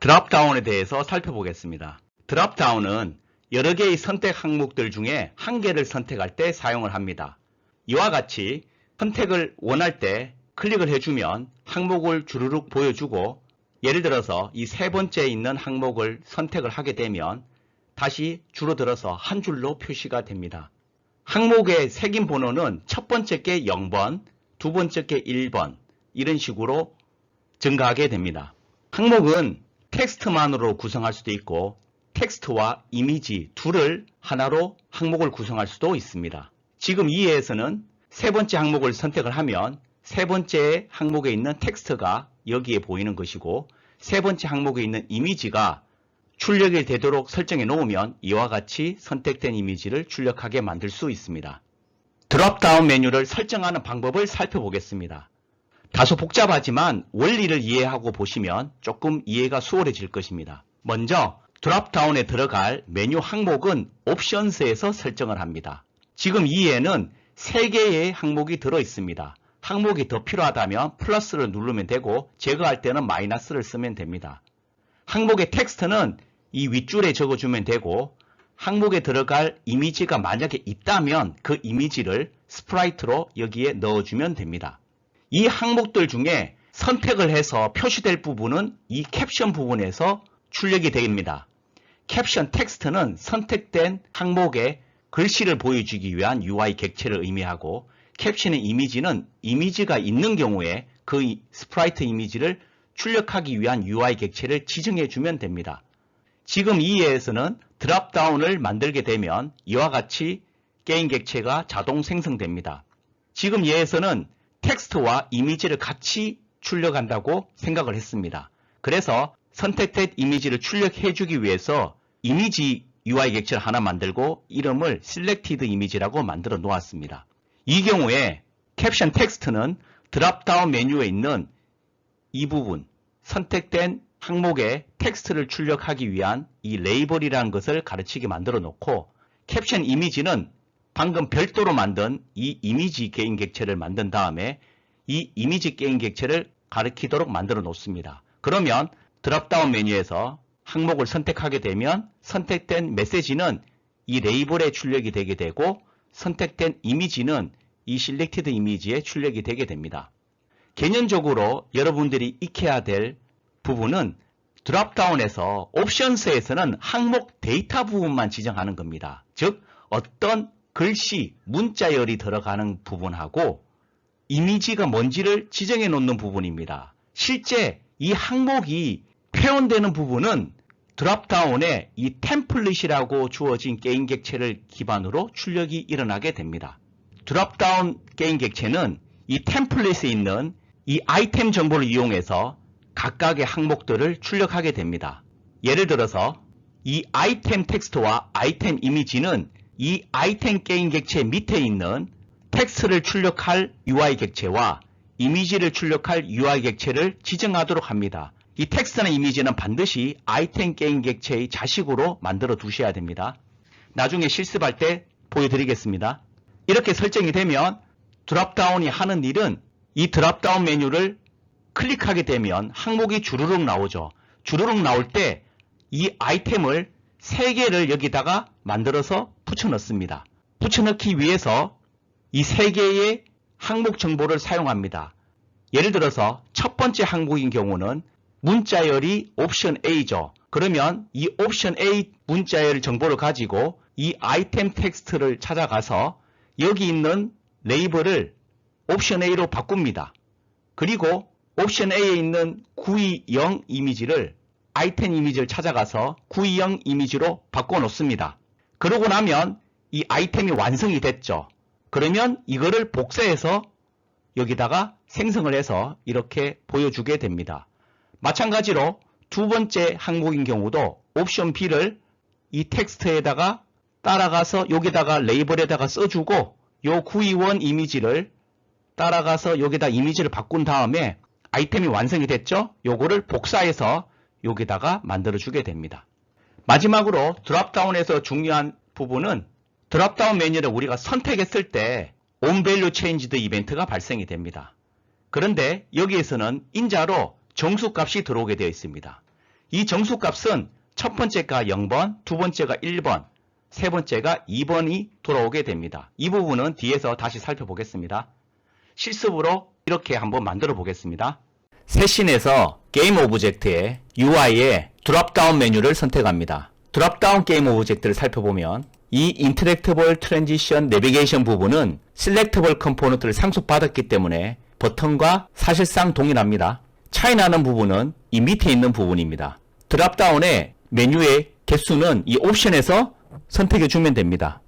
드롭다운에 대해서 살펴보겠습니다. 드롭다운은 여러 개의 선택 항목들 중에 한 개를 선택할 때 사용을 합니다. 이와 같이 선택을 원할 때 클릭을 해주면 항목을 주르륵 보여주고, 예를 들어서 이 세 번째에 있는 항목을 선택을 하게 되면 다시 줄어들어서 한 줄로 표시가 됩니다. 항목의 색인 번호는 첫 번째 게 0번, 두 번째 게 1번 이런 식으로 증가하게 됩니다. 항목은 텍스트만으로 구성할 수도 있고 텍스트와 이미지 둘을 하나로 항목을 구성할 수도 있습니다. 지금 이 예에서는 세 번째 항목을 선택을 하면 세 번째 항목에 있는 텍스트가 여기에 보이는 것이고, 세 번째 항목에 있는 이미지가 출력이 되도록 설정해 놓으면 이와 같이 선택된 이미지를 출력하게 만들 수 있습니다. 드롭다운 메뉴를 설정하는 방법을 살펴보겠습니다. 다소 복잡하지만 원리를 이해하고 보시면 조금 이해가 수월해질 것입니다. 먼저 드롭다운에 들어갈 메뉴 항목은 옵션스에서 설정을 합니다. 지금 이에는 3개의 항목이 들어 있습니다. 항목이 더 필요하다면 플러스를 누르면 되고, 제거할 때는 마이너스를 쓰면 됩니다. 항목의 텍스트는 이 윗줄에 적어주면 되고, 항목에 들어갈 이미지가 만약에 있다면 그 이미지를 스프라이트로 여기에 넣어주면 됩니다. 이 항목들 중에 선택을 해서 표시될 부분은 이 캡션 부분에서 출력이 됩니다. 캡션 텍스트는 선택된 항목에 글씨를 보여주기 위한 UI 객체를 의미하고, 캡션의 이미지는 이미지가 있는 경우에 그 스프라이트 이미지를 출력하기 위한 UI 객체를 지정해 주면 됩니다. 지금 이 예에서는 드롭다운을 만들게 되면 이와 같이 게임 객체가 자동 생성됩니다. 지금 예에서는 텍스트와 이미지를 같이 출력한다고 생각을 했습니다. 그래서 선택된 이미지를 출력해 주기 위해서 이미지 UI 객체를 하나 만들고 이름을 Selected Image라고 만들어 놓았습니다. 이 경우에 캡션 텍스트는 드롭다운 메뉴에 있는 이 부분, 선택된 항목에 텍스트를 출력하기 위한 이 레이블이라는 것을 가르치게 만들어 놓고, 캡션 이미지는 방금 별도로 만든 이 이미지 게임 객체를 만든 다음에 이 이미지 게임 객체를 가리키도록 만들어 놓습니다. 그러면 드롭다운 메뉴에서 항목을 선택하게 되면 선택된 메시지는 이 레이블에 출력이 되게 되고, 선택된 이미지는 이 Selected 이미지에 출력이 되게 됩니다. 개념적으로 여러분들이 익혀야 될 부분은 드롭다운에서 옵션스에서는 항목 데이터 부분만 지정하는 겁니다. 즉 어떤 글씨, 문자열이 들어가는 부분하고 이미지가 뭔지를 지정해 놓는 부분입니다. 실제 이 항목이 표현되는 부분은 드롭다운에 이 템플릿이라고 주어진 게임 객체를 기반으로 출력이 일어나게 됩니다. 드롭다운 게임 객체는 이 템플릿에 있는 이 아이템 정보를 이용해서 각각의 항목들을 출력하게 됩니다. 예를 들어서 이 아이템 텍스트와 아이템 이미지는 이 아이템 게임 객체 밑에 있는 텍스트를 출력할 UI 객체와 이미지를 출력할 UI 객체를 지정하도록 합니다. 이 텍스트나 이미지는 반드시 아이템 게임 객체의 자식으로 만들어 두셔야 됩니다. 나중에 실습할 때 보여드리겠습니다. 이렇게 설정이 되면 드롭다운이 하는 일은 이 드롭다운 메뉴를 클릭하게 되면 항목이 주르륵 나오죠. 주르륵 나올 때 이 아이템을 3개를 여기다가 만들어서 붙여 넣습니다. 붙여 넣기 위해서 이 3개의 항목 정보를 사용합니다. 예를 들어서 첫 번째 항목인 경우는 문자열이 옵션 A죠. 그러면 이 옵션 A 문자열 정보를 가지고 이 아이템 텍스트를 찾아가서 여기 있는 레이블을 옵션 A로 바꿉니다. 그리고 옵션 A에 있는 920 이미지를 아이템 이미지를 찾아가서 920 이미지로 바꿔 놓습니다. 그러고 나면 이 아이템이 완성이 됐죠. 그러면 이거를 복사해서 여기다가 생성을 해서 이렇게 보여주게 됩니다. 마찬가지로 두 번째 항목인 경우도 옵션 B를 이 텍스트에다가 따라가서 여기다가 레이블에다가 써주고 요 921 이미지를 따라가서 여기다 이미지를 바꾼 다음에 아이템이 완성이 됐죠? 요거를 복사해서 여기다가 만들어주게 됩니다. 마지막으로 드롭다운에서 중요한 부분은 드롭다운 메뉴를 우리가 선택했을 때 onValueChanged 이벤트가 발생이 됩니다. 그런데 여기에서는 인자로 정수값이 들어오게 되어 있습니다. 이 정수값은 첫 번째가 0번, 두 번째가 1번, 세 번째가 2번이 돌아오게 됩니다. 이 부분은 뒤에서 다시 살펴보겠습니다. 실습으로 이렇게 한번 만들어 보겠습니다. 세신에서 게임 오브젝트의 UI에 드롭다운 메뉴를 선택합니다. 드롭다운 게임 오브젝트를 살펴보면 이 인터랙티블 트랜지션 내비게이션 부분은 셀렉터블 컴포넌트를 상속받았기 때문에 버튼과 사실상 동일합니다. 차이 나는 부분은 이 밑에 있는 부분입니다. 드롭다운의 메뉴의 개수는 이 옵션에서 선택해 주면 됩니다.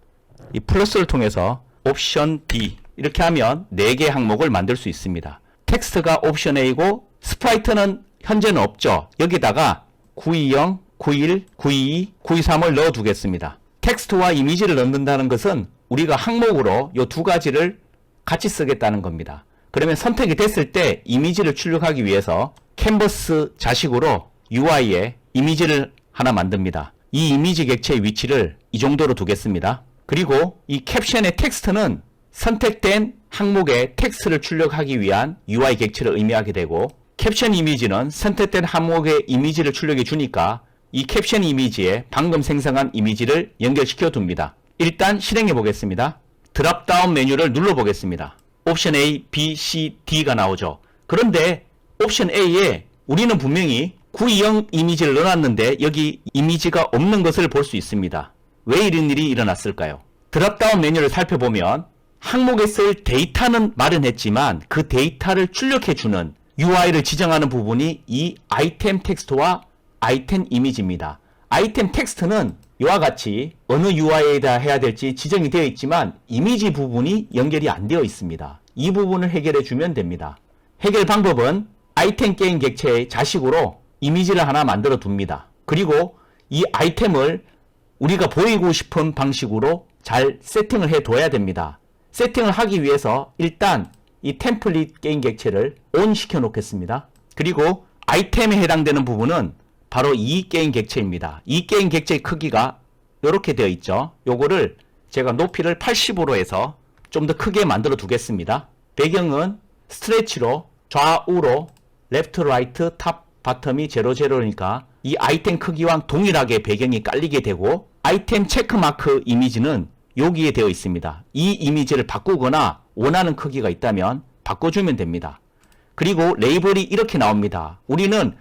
이 플러스를 통해서 옵션 D 이렇게 하면 4개 항목을 만들 수 있습니다. 텍스트가 옵션 A고 스프라이트는 현재는 없죠. 여기다가 920, 91, 922, 923을 넣어 두겠습니다. 텍스트와 이미지를 넣는다는 것은 우리가 항목으로 이 두 가지를 같이 쓰겠다는 겁니다. 그러면 선택이 됐을 때 이미지를 출력하기 위해서 캔버스 자식으로 UI에 이미지를 하나 만듭니다. 이 이미지 객체의 위치를 이 정도로 두겠습니다. 그리고 이 캡션의 텍스트는 선택된 항목에 텍스트를 출력하기 위한 UI 객체를 의미하게 되고, 캡션 이미지는 선택된 항목에 이미지를 출력해 주니까 이 캡션 이미지에 방금 생성한 이미지를 연결시켜 둡니다. 일단 실행해 보겠습니다. 드롭다운 메뉴를 눌러 보겠습니다. 옵션 A, B, C, D가 나오죠. 그런데 옵션 A에 우리는 분명히 920 이미지를 넣어놨는데 여기 이미지가 없는 것을 볼 수 있습니다. 왜 이런 일이 일어났을까요? 드롭다운 메뉴를 살펴보면 항목에 쓸 데이터는 마련했지만 그 데이터를 출력해주는 UI를 지정하는 부분이 이 아이템 텍스트와 아이템 이미지입니다. 아이템 텍스트는 이와 같이 어느 UI에다 해야 될지 지정이 되어 있지만 이미지 부분이 연결이 안 되어 있습니다. 이 부분을 해결해 주면 됩니다. 해결 방법은 아이템 게임 객체의 자식으로 이미지를 하나 만들어 둡니다. 그리고 이 아이템을 우리가 보이고 싶은 방식으로 잘 세팅을 해 둬야 됩니다. 세팅을 하기 위해서 일단 이 템플릿 게임 객체를 ON 시켜 놓겠습니다. 그리고 아이템에 해당되는 부분은 바로 이 게임 객체입니다. 이 게임 객체의 크기가 이렇게 되어 있죠. 요거를 제가 높이를 80으로 해서 좀 더 크게 만들어 두겠습니다. 배경은 스트레치로 좌우로 레프트, 라이트, 탑, 바텀이 00니까 이 아이템 크기와 동일하게 배경이 깔리게 되고, 아이템 체크마크 이미지는 여기에 되어 있습니다. 이 이미지를 바꾸거나 원하는 크기가 있다면 바꿔주면 됩니다. 그리고 레이블이 이렇게 나옵니다. 우리는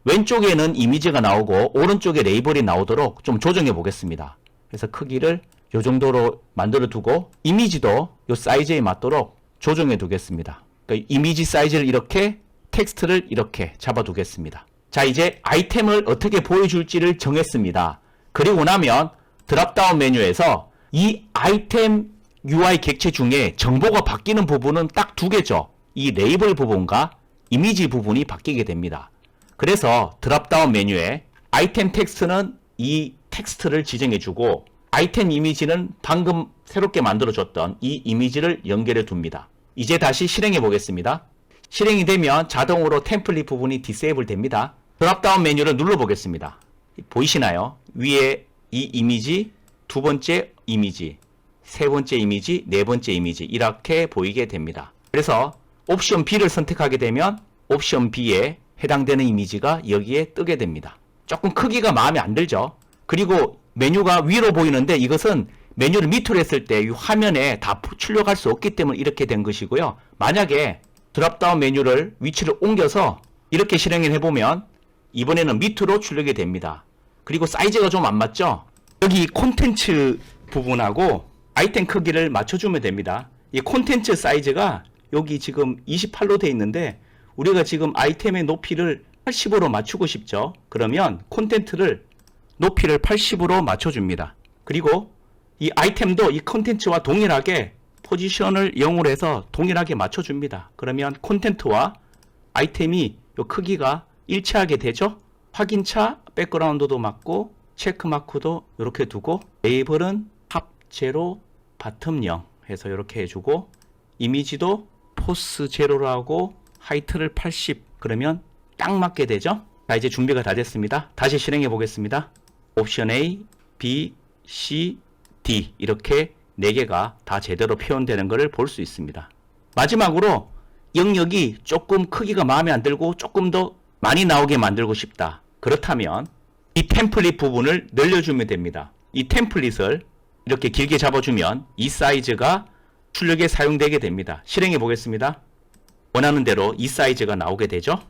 왼쪽에는 이미지가 나오고 오른쪽에 레이블이 나오도록 좀 조정해 보겠습니다. 그래서 크기를 이 정도로 만들어 두고 이미지도 이 사이즈에 맞도록 조정해 두겠습니다. 그러니까 이미지 사이즈를 이렇게, 텍스트를 이렇게 잡아 두겠습니다. 자, 이제 아이템을 어떻게 보여줄지를 정했습니다. 그리고 나면 드롭다운 메뉴에서 이 아이템 UI 객체 중에 정보가 바뀌는 부분은 딱 두 개죠. 이 레이블 부분과 이미지 부분이 바뀌게 됩니다. 그래서 드롭다운 메뉴에 아이템 텍스트는 이 텍스트를 지정해주고, 아이템 이미지는 방금 새롭게 만들어줬던 이 이미지를 연결해 둡니다. 이제 다시 실행해 보겠습니다. 실행이 되면 자동으로 템플릿 부분이 디세이블 됩니다. 드롭다운 메뉴를 눌러 보겠습니다. 보이시나요? 위에 이 이미지, 두 번째 이미지, 세 번째 이미지, 네 번째 이미지 이렇게 보이게 됩니다. 그래서 옵션 B를 선택하게 되면 옵션 B에 해당되는 이미지가 여기에 뜨게 됩니다. 조금 크기가 마음에 안 들죠? 그리고 메뉴가 위로 보이는데 이것은 메뉴를 밑으로 했을 때 이 화면에 다 출력할 수 없기 때문에 이렇게 된 것이고요. 만약에 드롭다운 메뉴를 위치를 옮겨서 이렇게 실행을 해보면 이번에는 밑으로 출력이 됩니다. 그리고 사이즈가 좀 안 맞죠? 여기 콘텐츠 부분하고 아이템 크기를 맞춰주면 됩니다. 이 콘텐츠 사이즈가 여기 지금 28로 되어 있는데 우리가 지금 아이템의 높이를 80으로 맞추고 싶죠. 그러면 콘텐츠를 높이를 80으로 맞춰줍니다. 그리고 이 아이템도 이 콘텐츠와 동일하게 포지션을 0으로 해서 동일하게 맞춰줍니다. 그러면 콘텐츠와 아이템이 이 크기가 일치하게 되죠. 확인차 백그라운드도 맞고 체크마크도 이렇게 두고, 레이블은 탑 0, 바텀 0 해서 이렇게 해주고, 이미지도 포스 0로 하고 하이트를 80, 그러면 딱 맞게 되죠. 자, 이제 준비가 다 됐습니다. 다시 실행해 보겠습니다. 옵션 A, B, C, D 이렇게 4개가 다 제대로 표현되는 것을 볼 수 있습니다. 마지막으로 영역이 조금 크기가 마음에 안 들고 조금 더 많이 나오게 만들고 싶다. 그렇다면 이 템플릿 부분을 늘려주면 됩니다. 이 템플릿을 이렇게 길게 잡아주면 이 사이즈가 출력에 사용되게 됩니다. 실행해 보겠습니다. 원하는 대로 이 사이즈가 나오게 되죠.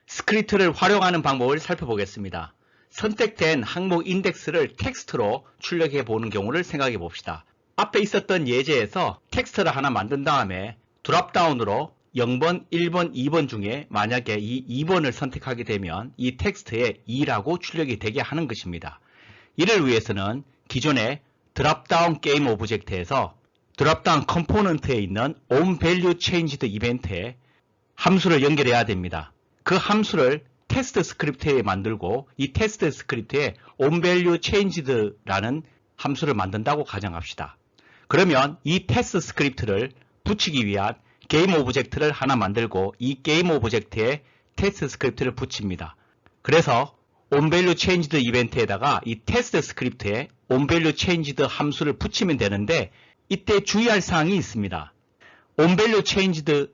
스크립트를 활용하는 방법을 살펴보겠습니다. 선택된 항목 인덱스를 텍스트로 출력해 보는 경우를 생각해 봅시다. 앞에 있었던 예제에서 텍스트를 하나 만든 다음에 드롭다운으로 0번, 1번, 2번 중에 만약에 이 2번을 선택하게 되면 이 텍스트에 2라고 출력이 되게 하는 것입니다. 이를 위해서는 기존의 드롭다운 게임 오브젝트에서 드롭다운 컴포넌트에 있는 onValueChanged 이벤트에 함수를 연결해야 됩니다. 그 함수를 테스트 스크립트에 만들고 이 테스트 스크립트에 onValueChanged라는 함수를 만든다고 가정합시다. 그러면 이 테스트 스크립트를 붙이기 위한 게임 오브젝트를 하나 만들고 이 게임 오브젝트에 테스트 스크립트를 붙입니다. 그래서 onValueChanged 이벤트에다가 이 테스트 스크립트에 onValueChanged 함수를 붙이면 되는데 이때 주의할 사항이 있습니다. onValueChanged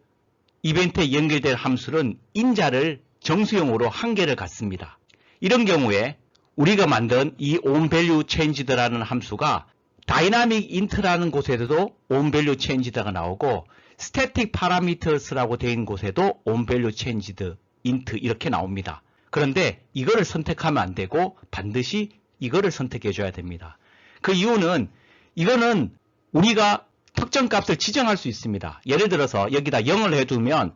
이벤트에 연결된 함수는 인자를 정수형으로 한 개를 갖습니다. 이런 경우에 우리가 만든 이 onValueChanged라는 함수가 dynamic int라는 곳에도 onValueChanged가 나오고 static parameters라고 되어 곳에도 onValueChanged int 이렇게 나옵니다. 그런데 이거를 선택하면 안 되고 반드시 이거를 선택해 줘야 됩니다. 그 이유는 이거는 우리가 특정 값을 지정할 수 있습니다. 예를 들어서 여기다 0을 해두면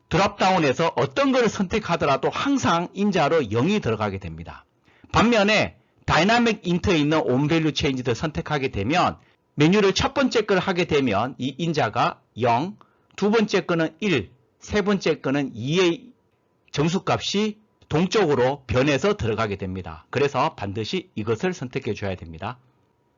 드롭다운에서 어떤 것을 선택하더라도 항상 인자로 0이 들어가게 됩니다. 반면에 다이나믹 인트에 있는 onValueChanged 선택하게 되면 메뉴를 첫 번째 걸 하게 되면 이 인자가 0, 두 번째 거는 1, 세 번째 거는 2의 정수값이 동쪽으로 변해서 들어가게 됩니다. 그래서 반드시 이것을 선택해 줘야 됩니다.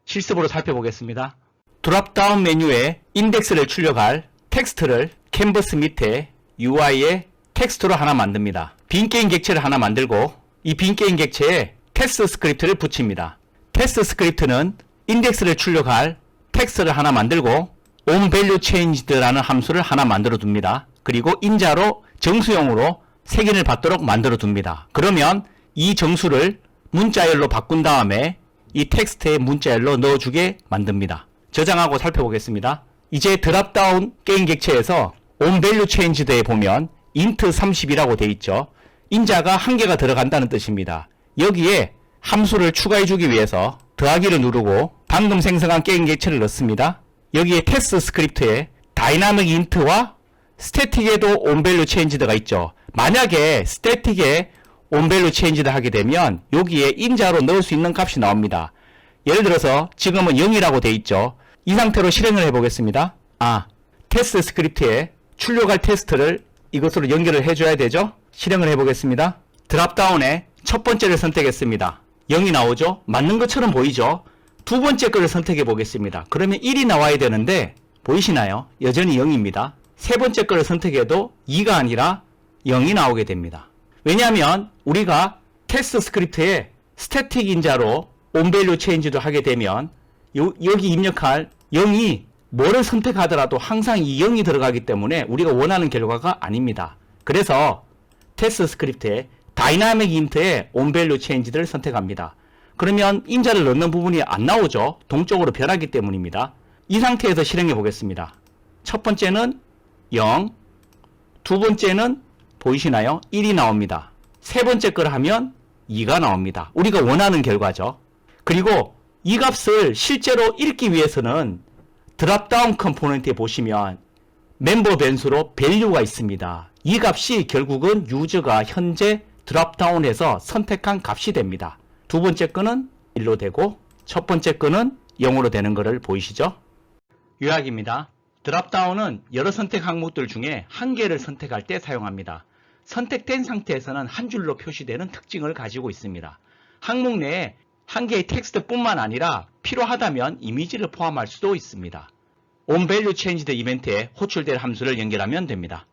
실습으로 살펴보겠습니다. 드롭다운 메뉴에 인덱스를 출력할 텍스트를 캔버스 밑에 UI에 텍스트로 하나 만듭니다. 빈 게임 객체를 하나 만들고 이 빈 게임 객체에 테스트 스크립트를 붙입니다. 테스트 스크립트는 인덱스를 출력할 텍스트를 하나 만들고 onValueChanged라는 함수를 하나 만들어 둡니다. 그리고 인자로 정수형으로 색인을 받도록 만들어 둡니다. 그러면 이 정수를 문자열로 바꾼 다음에 이 텍스트에 문자열로 넣어주게 만듭니다. 저장하고 살펴보겠습니다. 이제 드롭다운 게임 객체에서 onValueChanged에 보면 int 30이라고 되어 있죠. 인자가 한 개가 들어간다는 뜻입니다. 여기에 함수를 추가해 주기 위해서 더하기를 누르고 방금 생성한 게임 객체를 넣습니다. 여기에 테스트 스크립트에 다이나믹 인트와 스태틱에도 onValueChanged가 있죠. 만약에 스태틱에 onValueChanged 하게 되면 여기에 인자로 넣을 수 있는 값이 나옵니다. 예를 들어서 지금은 0이라고 되어 있죠. 이 상태로 실행을 해보겠습니다. 테스트 스크립트에 출력할 테스트를 이것으로 연결을 해줘야 되죠. 실행을 해보겠습니다. 드롭다운에 첫 번째를 선택했습니다. 0이 나오죠. 맞는 것처럼 보이죠. 두 번째 거를 선택해 보겠습니다. 그러면 1이 나와야 되는데 보이시나요? 여전히 0입니다. 세 번째 거를 선택해도 2가 아니라 0이 나오게 됩니다. 왜냐하면 우리가 테스트 스크립트에 스태틱 인자로 onValueChanged 하게 되면 여기 입력할 0이 뭐를 선택하더라도 항상 이 0이 들어가기 때문에 우리가 원하는 결과가 아닙니다. 그래서 테스트 스크립트에 다이나믹 인트에 onValueChanged를 선택합니다. 그러면 인자를 넣는 부분이 안 나오죠. 동쪽으로 변하기 때문입니다. 이 상태에서 실행해 보겠습니다. 첫 번째는 0, 두 번째는 보이시나요? 1이 나옵니다. 세 번째 걸 하면 2가 나옵니다. 우리가 원하는 결과죠. 그리고 이 값을 실제로 읽기 위해서는 드롭다운 컴포넌트에 보시면 멤버 변수로 value가 있습니다. 이 값이 결국은 유저가 현재 드롭다운해서 선택한 값이 됩니다. 두 번째 거는 1로 되고 첫 번째 거는 0으로 되는 것을 보이시죠? 요약입니다. 드롭다운은 여러 선택 항목들 중에 한 개를 선택할 때 사용합니다. 선택된 상태에서는 한 줄로 표시되는 특징을 가지고 있습니다. 항목 내에 한 개의 텍스트뿐만 아니라 필요하다면 이미지를 포함할 수도 있습니다. onValueChanged 이벤트에 호출될 함수를 연결하면 됩니다.